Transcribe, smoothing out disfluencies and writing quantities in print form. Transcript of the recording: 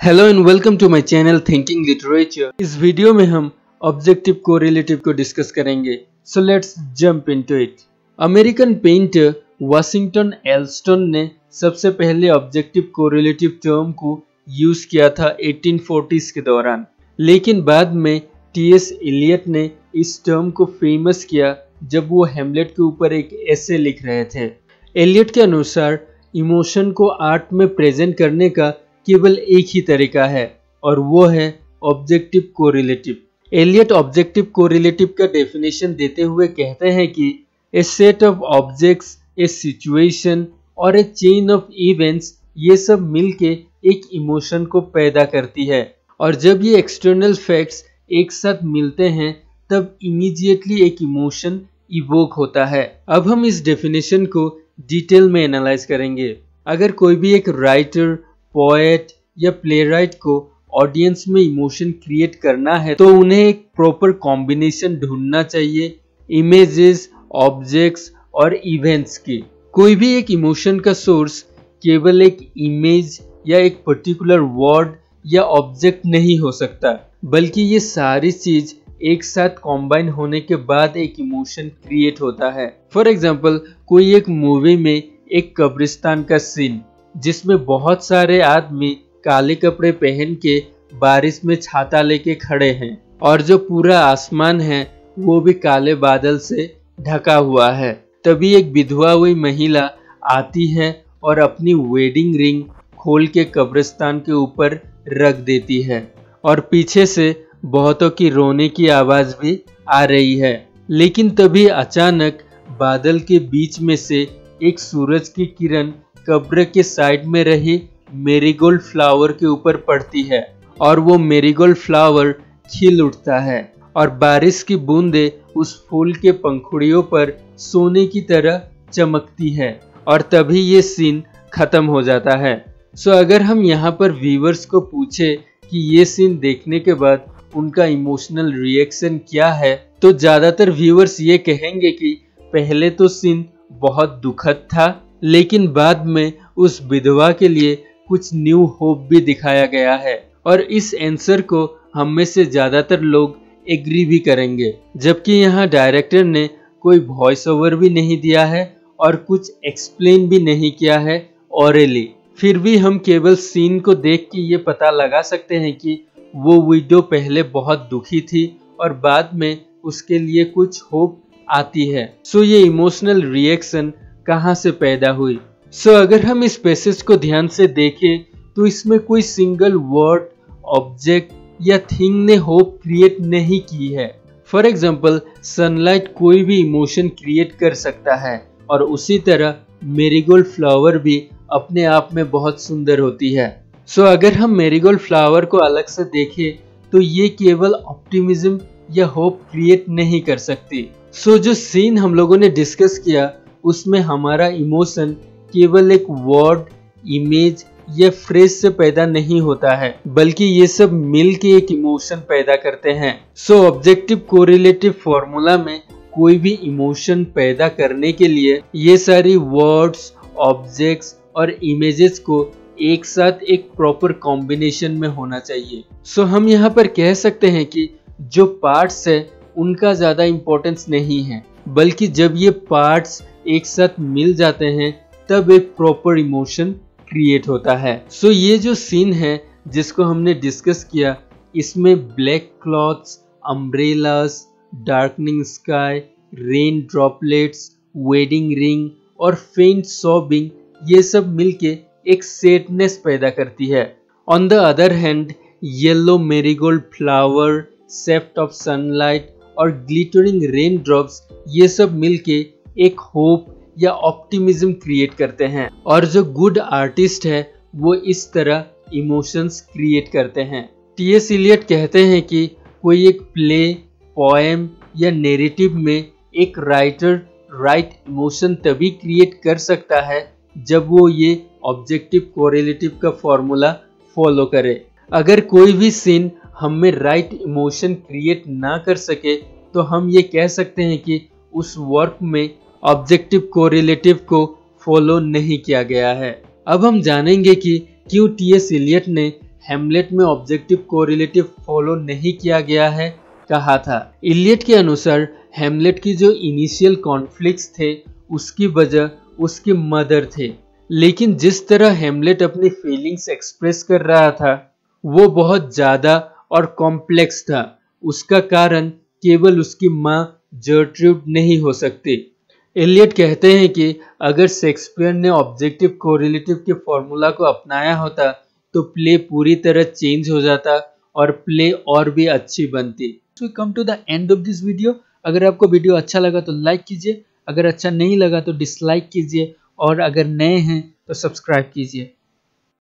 Hello and welcome to my channel thinking literature. इस वीडियो में हम ऑब्जेक्टिव कोरिलेटिव को डिस्कस करेंगे। So let's jump into it. American painter Washington Allston ने सबसे पहले ऑब्जेक्टिव कोरिलेटिव टर्म को यूज किया था 1840s के दौरान, लेकिन बाद में टी.एस एलियट ने इस टर्म को फेमस किया जब वो हेमलेट के ऊपर एक एसे लिख रहे थे। एलियट के अनुसार इमोशन को आर्ट में प्रेजेंट करने का केवल एक ही तरीका है और वो है objective correlative. Eliot objective correlative का डेफिनेशन देते हुए कहते हैं कि a set of objects, a situation और ए चेन ऑफ इवेंट्स, ये सब मिलके एक इमोशन को पैदा करती है और जब ये एक्सटर्नल फैक्ट्स एक साथ मिलते हैं तब इमीडिएटली एक इमोशन इवोक होता है। अब हम इस डेफिनेशन को डिटेल में एनालाइज करेंगे। अगर कोई भी एक राइटर, पोएट या प्लेराइट को ऑडियंस में इमोशन क्रिएट करना है तो उन्हें एक प्रॉपर कॉम्बिनेशन ढूंढना चाहिए इमेजेस, ऑब्जेक्ट्स और इवेंट्स की। कोई भी एक इमोशन का सोर्स केवल एक इमेज या एक पर्टिकुलर वर्ड या ऑब्जेक्ट नहीं हो सकता, बल्कि ये सारी चीज एक साथ कॉम्बाइन होने के बाद एक इमोशन क्रिएट होता है। फॉर एग्जाम्पल, कोई एक मूवी में एक कब्रिस्तान का सीन जिसमें बहुत सारे आदमी काले कपड़े पहन के बारिश में छाता लेके खड़े हैं और जो पूरा आसमान है वो भी काले बादल से ढका हुआ है। तभी एक विधवा हुई महिला आती है और अपनी वेडिंग रिंग खोल के कब्रिस्तान के ऊपर रख देती है और पीछे से बहुतों की रोने की आवाज भी आ रही है। लेकिन तभी अचानक बादल के बीच में से एक सूरज की किरण कब्र के साइड में रही मेरीगोल्ड फ्लावर के ऊपर पड़ती है और वो मेरीगोल्ड फ्लावर खिल उठता है और बारिश की बूंदें उस फूल के पंखुड़ियों पर सोने की तरह चमकती है और तभी ये सीन खत्म हो जाता है। सो अगर हम यहाँ पर व्यूअर्स को पूछे कि ये सीन देखने के बाद उनका इमोशनल रिएक्शन क्या है तो ज्यादातर व्यूअर्स ये कहेंगे कि पहले तो सीन बहुत दुखद था, लेकिन बाद में उस विधवा के लिए कुछ न्यू होप भी दिखाया गया है। और इस आंसर को हम में से ज्यादातर लोग एग्री भी करेंगे, जबकि यहाँ डायरेक्टर ने कोई वॉइस ओवर भी नहीं दिया है और कुछ एक्सप्लेन भी नहीं किया है ऑरेली। फिर भी हम केवल सीन को देख के ये पता लगा सकते हैं कि वो विडो पहले बहुत दुखी थी और बाद में उसके लिए कुछ होप आती है। सो ये इमोशनल रिएक्शन कहाँ से पैदा हुई? सो अगर हम इस पैसेज को ध्यान से देखें तो इसमें कोई सिंगल वर्ड, ऑब्जेक्ट या थिंग ने होप क्रिएट नहीं की है। फॉर एग्जाम्पल, सनलाइट कोई भी इमोशन क्रिएट कर सकता है और उसी तरह मेरीगोल्ड फ्लावर भी अपने आप में बहुत सुंदर होती है। सो अगर हम मेरीगोल्ड फ्लावर को अलग से देखें तो ये केवल ऑप्टिमिज्म या होप क्रिएट नहीं कर सकती। सो जो सीन हम लोगों ने डिस्कस किया उसमें हमारा इमोशन केवल एक वर्ड, इमेज या फ्रेज से पैदा नहीं होता है, बल्कि ये सब मिल के एक इमोशन पैदा करते हैं। सो ऑब्जेक्टिव कोरिलेटिव फॉर्मूला में कोई भी इमोशन पैदा करने के लिए ये सारी वर्ड्स, ऑब्जेक्ट्स और इमेजेस को एक साथ एक प्रॉपर कॉम्बिनेशन में होना चाहिए। सो हम यहाँ पर कह सकते हैं कि जो पार्ट्स है उनका ज्यादा इम्पोर्टेंस नहीं है, बल्कि जब ये पार्ट्स एक साथ मिल जाते हैं तब एक प्रॉपर इमोशन क्रिएट होता है। सो ये जो सीन है जिसको हमने डिस्कस किया, इसमें black clothes, umbrellas, darkening sky, rain droplets, wedding ring और फेंट सॉबिंग, ये सब मिलके एक सैडनेस पैदा करती है। On the other hand, yellow marigold flower, shaft of sunlight और ग्लिटरिंग रेन ड्रॉप्स, ये सब मिलके एक होप या ऑप्टिमिज्म क्रिएट करते हैं और जो गुड आर्टिस्ट है वो इस तरह इमोशंस क्रिएट करते हैं। टी.एस एलियट कहते हैं कि कोई एक प्ले, पोएम या नैरेटिव में एक राइटर राइट इमोशन तभी क्रिएट कर सकता है जब वो ये ऑब्जेक्टिव कोरिलेटिव का फॉर्मूला फॉलो करे। अगर कोई भी सीन हम में राइट इमोशन क्रिएट ना कर सके तो हम ये कह सकते हैं कि उस वर्क में ऑब्जेक्टिव कोरिलेटिव को फॉलो नहीं किया गया है। अब हम जानेंगे कि क्यों टी.एस एलियट ने हैमलेट में ऑब्जेक्टिव कोरिलेटिव फॉलो नहीं किया गया है कहा था। इलियट के अनुसार हैमलेट की जो इनिशियल कॉन्फ्लिक्ट्स थे उसकी वजह उसकी मदर थे, लेकिन जिस तरह हैमलेट अपनी फीलिंग्स एक्सप्रेस कर रहा था वो बहुत ज़्यादा और कॉम्प्लेक्स था। उसका कारण केवल उसकी माँ जर्ट्रूड नहीं हो सकती। एलियट कहते हैं कि अगर शेक्सपियर ने ऑब्जेक्टिव कोरिलेटिव के फॉर्मूला को अपनाया होता तो प्ले पूरी तरह चेंज हो जाता और प्ले और भी अच्छी बनती। So we come to the end of this video। अगर आपको वीडियो अच्छा लगा तो लाइक कीजिए, अगर अच्छा नहीं लगा तो डिसलाइक कीजिए और अगर नए हैं तो सब्सक्राइब कीजिए।